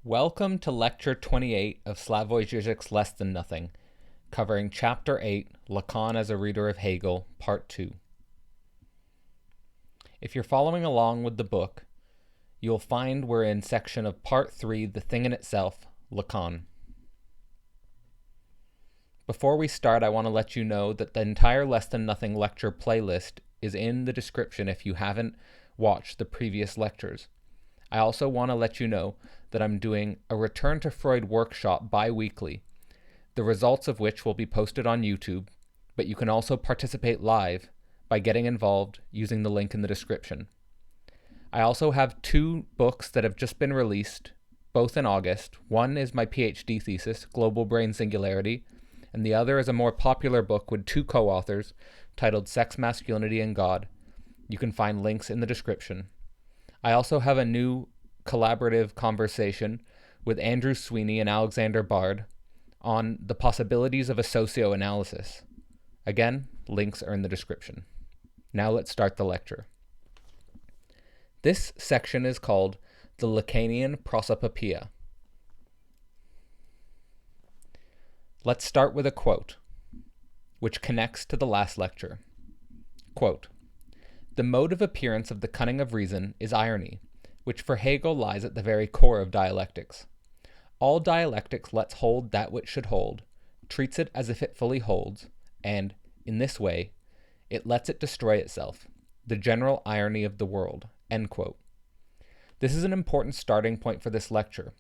Welcome to Lecture 28 of Slavoj Žižek's Less Than Nothing, covering Chapter 8, Lacan as a Reader of Hegel, Part 2. If you're following along with the book, you'll find we're in section of Part 3, The Thing in Itself, Lacan. Before we start, I want to let you know that the entire Less Than Nothing lecture playlist is in the description if you haven't watched the previous lectures. I also want to let you know that I'm doing a Return to Freud workshop bi-weekly, the results of which will be posted on YouTube, but you can also participate live by getting involved using the link in the description. I also have 2 books that have just been released, both in August. One is my PhD thesis, Global Brain Singularity, and the other is a more popular book with 2 co-authors titled Sex, Masculinity, and God. You can find links in the description. I also have a new collaborative conversation with Andrew Sweeney and Alexander Bard on the possibilities of a socioanalysis. Again, links are in the description. Now let's start the lecture. This section is called the Lacanian Prosopopoeia. Let's start with a quote, which connects to the last lecture. Quote, "The mode of appearance of the cunning of reason is irony, which for Hegel lies at the very core of dialectics. All dialectics lets hold that which should hold, treats it as if it fully holds, and, in this way, it lets it destroy itself, the general irony of the world." End quote. This is an important starting point for this lecture,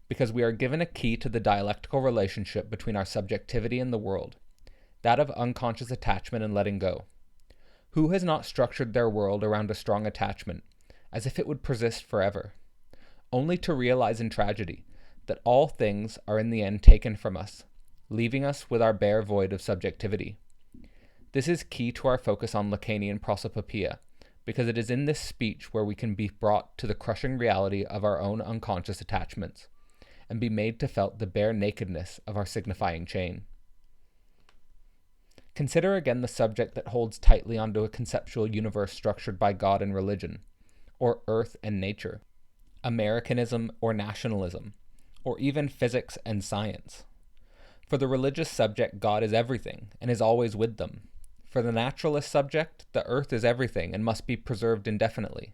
because we are given a key to the dialectical relationship between our subjectivity and the world, that of unconscious attachment and letting go. Who has not structured their world around a strong attachment, as if it would persist forever, only to realize in tragedy that all things are in the end taken from us, leaving us with our bare void of subjectivity? This is key to our focus on Lacanian Prosopopoeia, because it is in this speech where we can be brought to the crushing reality of our own unconscious attachments, and be made to felt the bare nakedness of our signifying chain. Consider again the subject that holds tightly onto a conceptual universe structured by God and religion, or earth and nature, Americanism or nationalism, or even physics and science. For the religious subject, God is everything and is always with them. For the naturalist subject, the earth is everything and must be preserved indefinitely.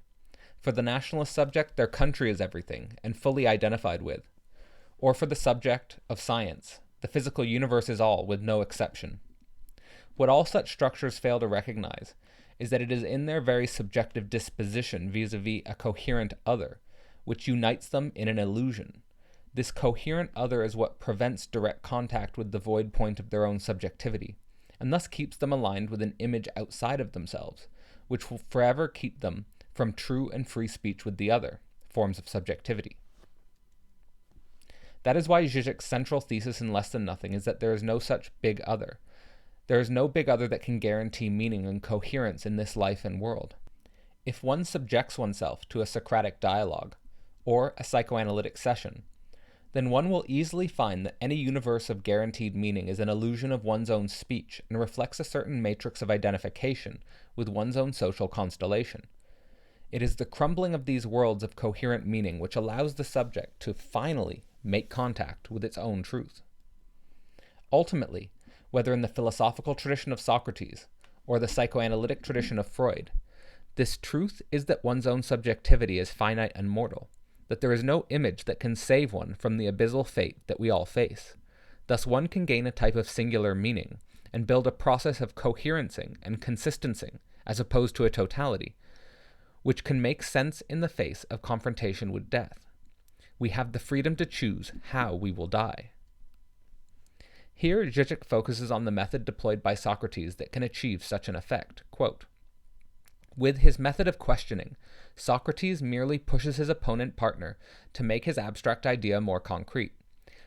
For the nationalist subject, their country is everything and fully identified with. Or for the subject of science, the physical universe is all, with no exception. What all such structures fail to recognize is that it is in their very subjective disposition vis-a-vis a coherent other, which unites them in an illusion. This coherent other is what prevents direct contact with the void point of their own subjectivity, and thus keeps them aligned with an image outside of themselves, which will forever keep them from true and free speech with the other, forms of subjectivity. That is why Žižek's central thesis in Less Than Nothing is that there is no such big other. There is no big other that can guarantee meaning and coherence in this life and world. If one subjects oneself to a Socratic dialogue, or a psychoanalytic session, then one will easily find that any universe of guaranteed meaning is an illusion of one's own speech and reflects a certain matrix of identification with one's own social constellation. It is the crumbling of these worlds of coherent meaning which allows the subject to finally make contact with its own truth. Ultimately, whether in the philosophical tradition of Socrates or the psychoanalytic tradition of Freud, this truth is that one's own subjectivity is finite and mortal, that there is no image that can save one from the abyssal fate that we all face. Thus one can gain a type of singular meaning and build a process of coherencing and consistencing as opposed to a totality, which can make sense in the face of confrontation with death. We have the freedom to choose how we will die. Here, Žižek focuses on the method deployed by Socrates that can achieve such an effect. Quote, "With his method of questioning, Socrates merely pushes his opponent partner to make his abstract idea more concrete.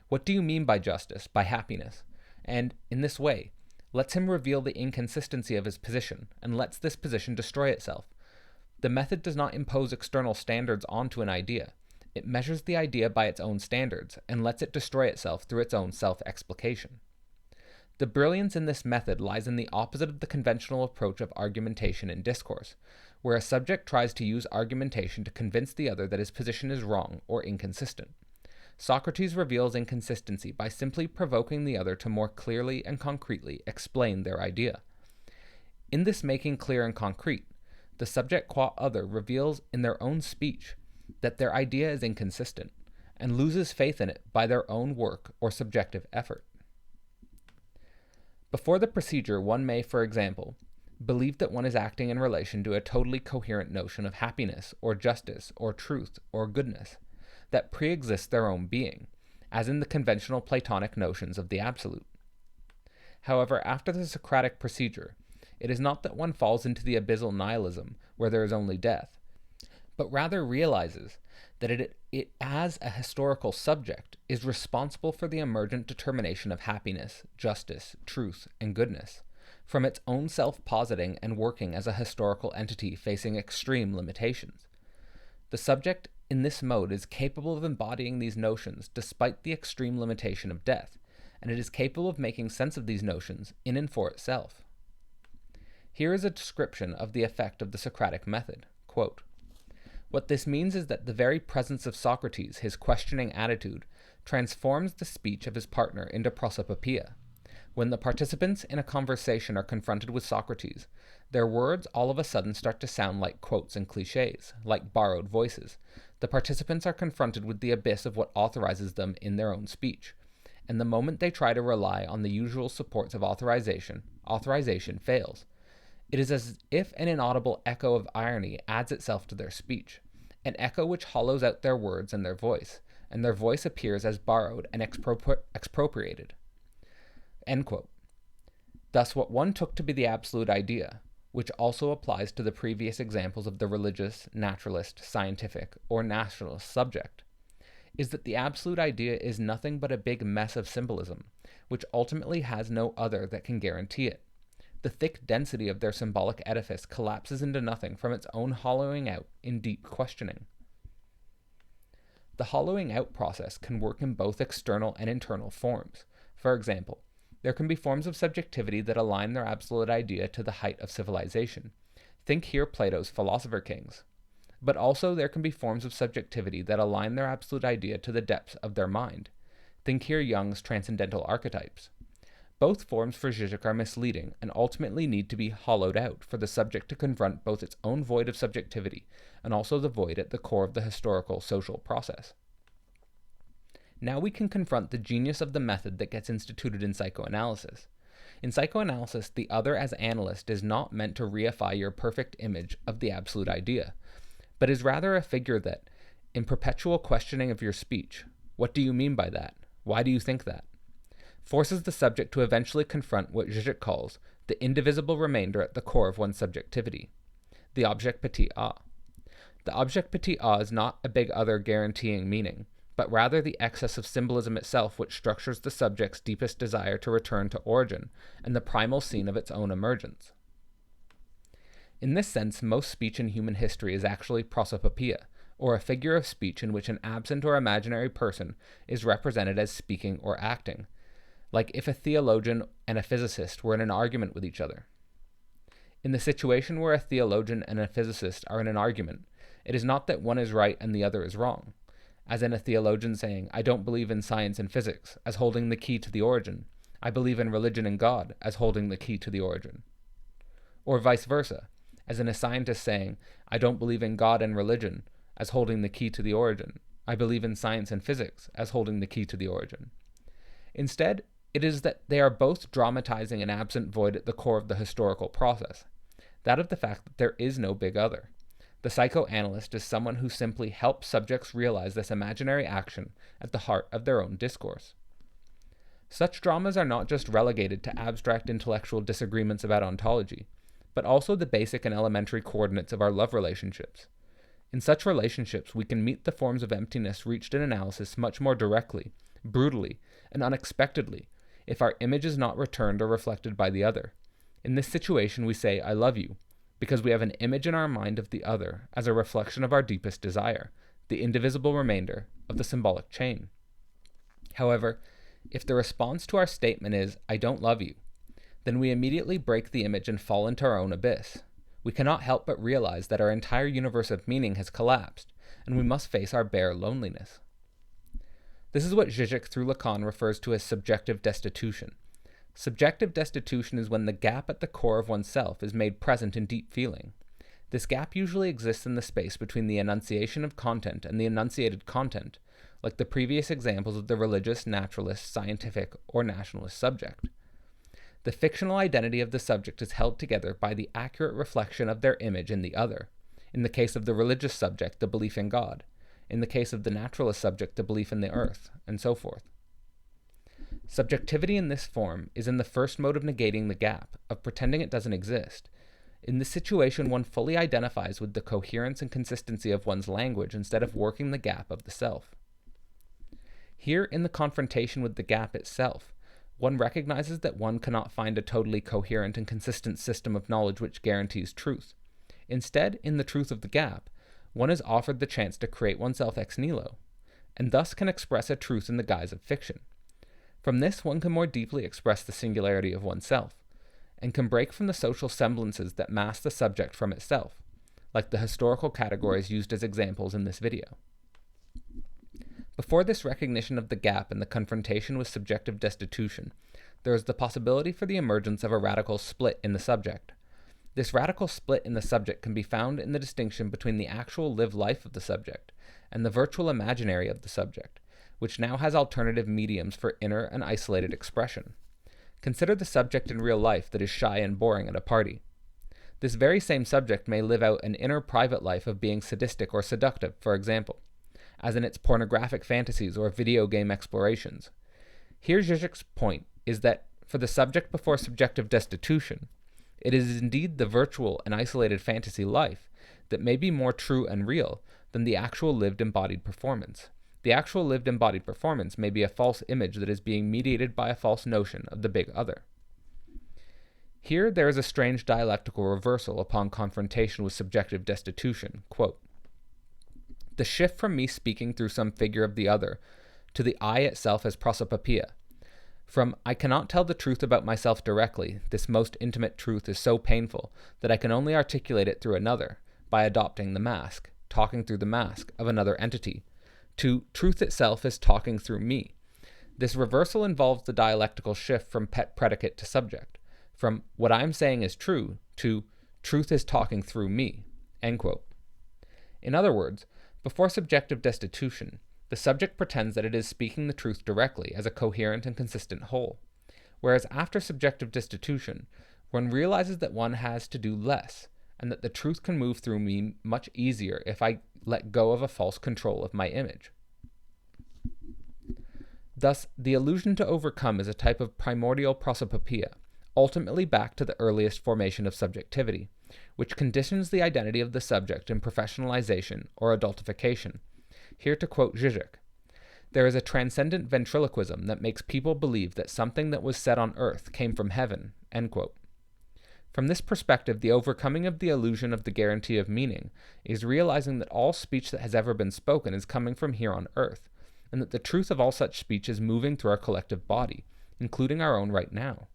What do you mean by justice, by happiness? And, in this way, lets him reveal the inconsistency of his position, and lets this position destroy itself. The method does not impose external standards onto an idea. It measures the idea by its own standards and lets it destroy itself through its own self-explication. The brilliance in this method lies in the opposite of the conventional approach of argumentation in discourse, where a subject tries to use argumentation to convince the other that his position is wrong or inconsistent. Socrates reveals inconsistency by simply provoking the other to more clearly and concretely explain their idea. In this making clear and concrete, the subject qua other reveals in their own speech that their idea is inconsistent, and loses faith in it by their own work or subjective effort. Before the procedure, one may, for example, believe that one is acting in relation to a totally coherent notion of happiness or justice or truth or goodness that pre-exists their own being, as in the conventional Platonic notions of the absolute. However, after the Socratic procedure, it is not that one falls into the abyssal nihilism where there is only death, but rather realizes that it as a historical subject is responsible for the emergent determination of happiness, justice, truth, and goodness, from its own self-positing and working as a historical entity facing extreme limitations. The subject in this mode is capable of embodying these notions despite the extreme limitation of death, and it is capable of making sense of these notions in and for itself. Here is a description of the effect of the Socratic method. Quote, "What this means is that the very presence of Socrates, his questioning attitude, transforms the speech of his partner into prosopopoeia. When the participants in a conversation are confronted with Socrates, their words all of a sudden start to sound like quotes and cliches, like borrowed voices. The participants are confronted with the abyss of what authorizes them in their own speech, and the moment they try to rely on the usual supports of authorization fails. It is as if an inaudible echo of irony adds itself to their speech, an echo which hollows out their words and their voice appears as borrowed and expropriated." End quote. Thus, what one took to be the absolute idea, which also applies to the previous examples of the religious, naturalist, scientific, or nationalist subject, is that the absolute idea is nothing but a big mess of symbolism, which ultimately has no other that can guarantee it. The thick density of their symbolic edifice collapses into nothing from its own hollowing out in deep questioning. The hollowing out process can work in both external and internal forms. For example, there can be forms of subjectivity that align their absolute idea to the height of civilization. Think here Plato's philosopher kings. But also there can be forms of subjectivity that align their absolute idea to the depths of their mind. Think here Jung's transcendental archetypes. Both forms for Žižek are misleading and ultimately need to be hollowed out for the subject to confront both its own void of subjectivity and also the void at the core of the historical social process. Now we can confront the genius of the method that gets instituted in psychoanalysis. In psychoanalysis, the other as analyst is not meant to reify your perfect image of the absolute idea, but is rather a figure that, in perpetual questioning of your speech, what do you mean by that? Why do you think that? Forces the subject to eventually confront what Žižek calls the indivisible remainder at the core of one's subjectivity, the object petit a. The object petit a is not a big other guaranteeing meaning, but rather the excess of symbolism itself which structures the subject's deepest desire to return to origin and the primal scene of its own emergence. In this sense, most speech in human history is actually prosopopoeia, or a figure of speech in which an absent or imaginary person is represented as speaking or acting, like if a theologian and a physicist were in an argument with each other. In the situation where a theologian and a physicist are in an argument, it is not that one is right and the other is wrong, as in a theologian saying, "I don't believe in science and physics," as holding the key to the origin, "I believe in religion and God," as holding the key to the origin. Or vice versa, as in a scientist saying, "I don't believe in God and religion," as holding the key to the origin, "I believe in science and physics," as holding the key to the origin. Instead, it is that they are both dramatizing an absent void at the core of the historical process, that of the fact that there is no big other. The psychoanalyst is someone who simply helps subjects realize this imaginary action at the heart of their own discourse. Such dramas are not just relegated to abstract intellectual disagreements about ontology, but also the basic and elementary coordinates of our love relationships. In such relationships, we can meet the forms of emptiness reached in analysis much more directly, brutally, and unexpectedly, if our image is not returned or reflected by the other. In this situation, we say, "I love you," because we have an image in our mind of the other as a reflection of our deepest desire, the indivisible remainder of the symbolic chain. However, if the response to our statement is, "I don't love you," then we immediately break the image and fall into our own abyss. We cannot help but realize that our entire universe of meaning has collapsed, and we must face our bare loneliness. This is what Žižek through Lacan refers to as subjective destitution. Subjective destitution is when the gap at the core of oneself is made present in deep feeling. This gap usually exists in the space between the enunciation of content and the enunciated content, like the previous examples of the religious, naturalist, scientific, or nationalist subject. The fictional identity of the subject is held together by the accurate reflection of their image in the other. In the case of the religious subject, the belief in God. In the case of the naturalist subject, the belief in the earth, and so forth. Subjectivity in this form is in the first mode of negating the gap, of pretending it doesn't exist. In this situation, one fully identifies with the coherence and consistency of one's language instead of working the gap of the self. Here, in the confrontation with the gap itself, one recognizes that one cannot find a totally coherent and consistent system of knowledge which guarantees truth. Instead, in the truth of the gap, one is offered the chance to create oneself ex nihilo, and thus can express a truth in the guise of fiction. From this, one can more deeply express the singularity of oneself, and can break from the social semblances that mask the subject from itself, like the historical categories used as examples in this video. Before this recognition of the gap and the confrontation with subjective destitution, there is the possibility for the emergence of a radical split in the subject. This radical split in the subject can be found in the distinction between the actual lived life of the subject and the virtual imaginary of the subject, which now has alternative mediums for inner and isolated expression. Consider the subject in real life that is shy and boring at a party. This very same subject may live out an inner private life of being sadistic or seductive, for example, as in its pornographic fantasies or video game explorations. Here Žižek's point is that for the subject before subjective destitution, it is indeed the virtual and isolated fantasy life that may be more true and real than the actual lived embodied performance. The actual lived embodied performance may be a false image that is being mediated by a false notion of the big other. Here there is a strange dialectical reversal upon confrontation with subjective destitution. Quote, the shift from me speaking through some figure of the other to the I itself as prosopopia. From I cannot tell the truth about myself directly, this most intimate truth is so painful that I can only articulate it through another, by adopting the mask, talking through the mask of another entity, to truth itself is talking through me. This reversal involves the dialectical shift from predicate to subject, from what I'm saying is true to truth is talking through me. End quote. In other words, before subjective destitution, the subject pretends that it is speaking the truth directly as a coherent and consistent whole, whereas after subjective destitution, one realizes that one has to do less, and that the truth can move through me much easier if I let go of a false control of my image. Thus, the illusion to overcome is a type of primordial prosopopoeia, ultimately back to the earliest formation of subjectivity, which conditions the identity of the subject in professionalization or adultification. Here to quote Žižek, there is a transcendent ventriloquism that makes people believe that something that was said on earth came from heaven. End quote. From this perspective, the overcoming of the illusion of the guarantee of meaning is realizing that all speech that has ever been spoken is coming from here on earth, and that the truth of all such speech is moving through our collective body, including our own right now.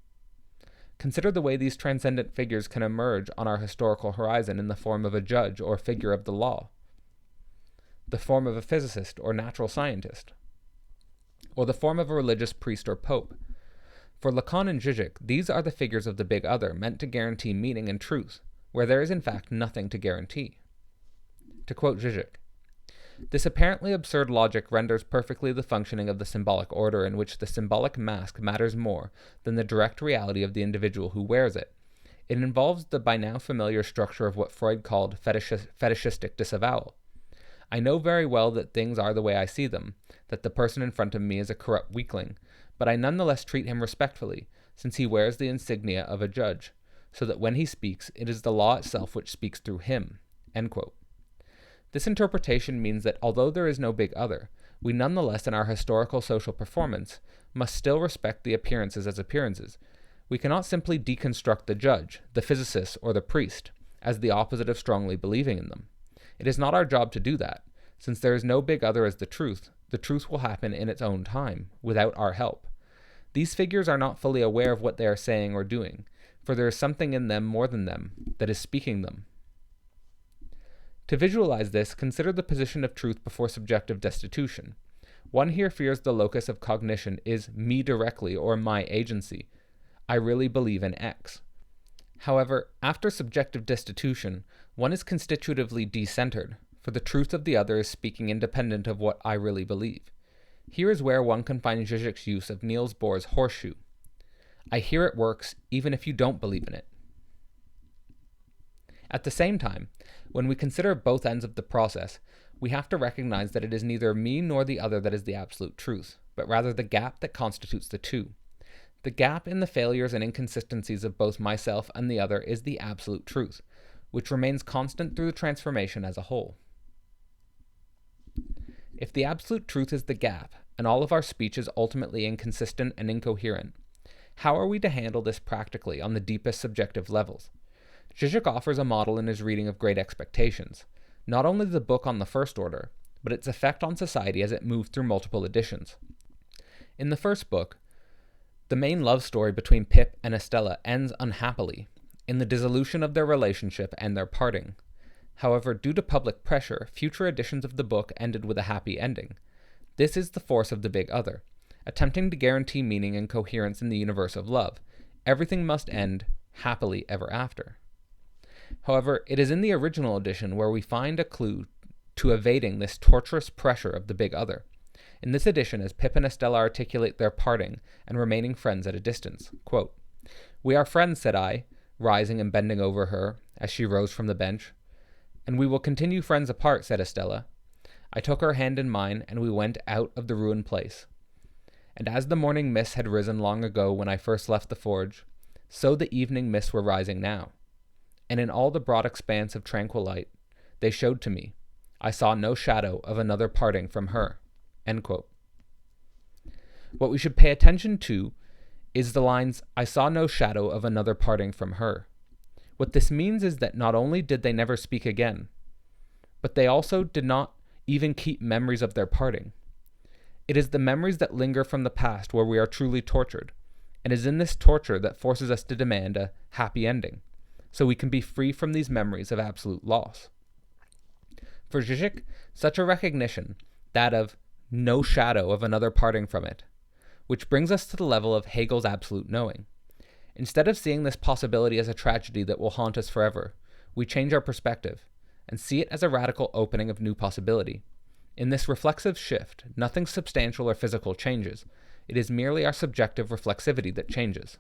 Consider the way these transcendent figures can emerge on our historical horizon in the form of a judge or figure of the law, the form of a physicist or natural scientist, or the form of a religious priest or pope. For Lacan and Žižek, these are the figures of the big other meant to guarantee meaning and truth, where there is in fact nothing to guarantee. To quote Žižek, this apparently absurd logic renders perfectly the functioning of the symbolic order in which the symbolic mask matters more than the direct reality of the individual who wears it. It involves the by now familiar structure of what Freud called fetishistic disavowal. I know very well that things are the way I see them, that the person in front of me is a corrupt weakling, but I nonetheless treat him respectfully, since he wears the insignia of a judge, so that when he speaks, it is the law itself which speaks through him. End quote. This interpretation means that although there is no big other, we nonetheless in our historical social performance must still respect the appearances as appearances. We cannot simply deconstruct the judge, the physicist, or the priest, as the opposite of strongly believing in them. It is not our job to do that. Since there is no big other as the truth will happen in its own time, without our help. These figures are not fully aware of what they are saying or doing, for there is something in them more than them that is speaking them. To visualize this, consider the position of truth before subjective destitution. One here fears the locus of cognition is me directly or my agency. I really believe in X. However, after subjective destitution, one is constitutively decentered, for the truth of the other is speaking independent of what I really believe. Here is where one can find Žižek's use of Niels Bohr's horseshoe. I hear it works even if you don't believe in it. At the same time, when we consider both ends of the process, we have to recognize that it is neither me nor the other that is the absolute truth, but rather the gap that constitutes the two. The gap in the failures and inconsistencies of both myself and the other is the absolute truth, which remains constant through the transformation as a whole. If the absolute truth is the gap, and all of our speech is ultimately inconsistent and incoherent, how are we to handle this practically on the deepest subjective levels? Žižek offers a model in his reading of Great Expectations, not only the book on the first order, but its effect on society as it moved through multiple editions. In the first book, the main love story between Pip and Estella ends unhappily, in the dissolution of their relationship and their parting. However, due to public pressure, future editions of the book ended with a happy ending. This is the force of the big other, attempting to guarantee meaning and coherence in the universe of love. Everything must end happily ever after. However, it is in the original edition where we find a clue to evading this torturous pressure of the big other. In this edition, as Pip and Estella articulate their parting and remaining friends at a distance, quote, "We are friends," said I, rising and bending over her as she rose from the bench. "And we will continue friends apart," said Estella. I took her hand in mine, and we went out of the ruined place. And as the morning mists had risen long ago when I first left the forge, so the evening mists were rising now. And in all the broad expanse of tranquil light, they showed to me, I saw no shadow of another parting from her. End quote. What we should pay attention to is the lines, I saw no shadow of another parting from her. What this means is that not only did they never speak again, but they also did not even keep memories of their parting. It is the memories that linger from the past where we are truly tortured, and it is in this torture that forces us to demand a happy ending, so we can be free from these memories of absolute loss. For Žižek, such a recognition, that of no shadow of another parting from it, which brings us to the level of Hegel's absolute knowing. Instead of seeing this possibility as a tragedy that will haunt us forever, we change our perspective and see it as a radical opening of new possibility. In this reflexive shift, nothing substantial or physical changes. It is merely our subjective reflexivity that changes.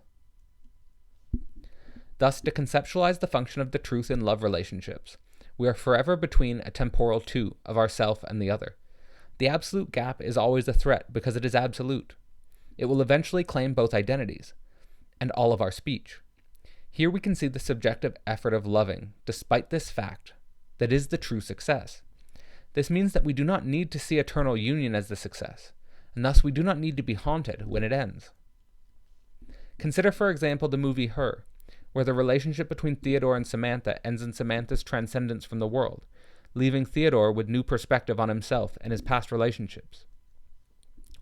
Thus, to conceptualize the function of the truth in love relationships, we are forever between a temporal two of ourself and the other. The absolute gap is always a threat because it is absolute. It will eventually claim both identities, and all of our speech. Here we can see the subjective effort of loving, despite this fact, that is the true success. This means that we do not need to see eternal union as the success, and thus we do not need to be haunted when it ends. Consider, for example, the movie Her, where the relationship between Theodore and Samantha ends in Samantha's transcendence from the world, leaving Theodore with new perspective on himself and his past relationships.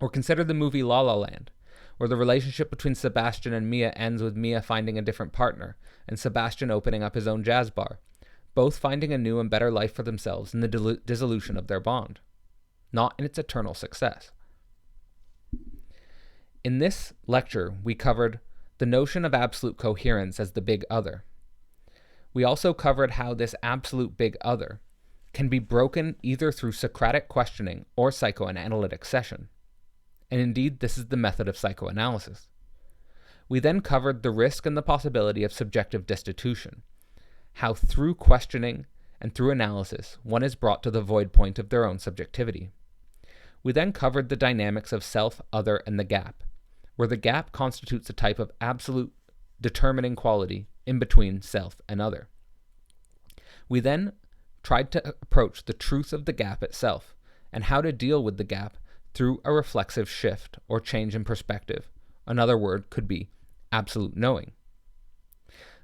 Or consider the movie La La Land, where the relationship between Sebastian and Mia ends with Mia finding a different partner, and Sebastian opening up his own jazz bar, both finding a new and better life for themselves in the dissolution of their bond, not in its eternal success. In this lecture, we covered the notion of absolute coherence as the big other. We also covered how this absolute big other can be broken either through Socratic questioning or psychoanalytic session. And indeed, this is the method of psychoanalysis. We then covered the risk and the possibility of subjective destitution, how through questioning and through analysis one is brought to the void point of their own subjectivity. We then covered the dynamics of self, other, and the gap, where the gap constitutes a type of absolute determining quality in between self and other. We then tried to approach the truth of the gap itself and how to deal with the gap through a reflexive shift or change in perspective. Another word could be absolute knowing.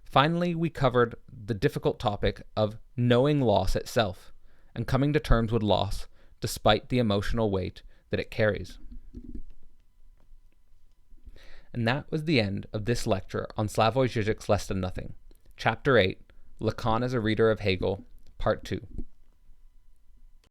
Finally, we covered the difficult topic of knowing loss itself and coming to terms with loss despite the emotional weight that it carries. And that was the end of this lecture on Slavoj Žižek's Less Than Nothing, Chapter 8, Lacan as a Reader of Hegel, Part 2.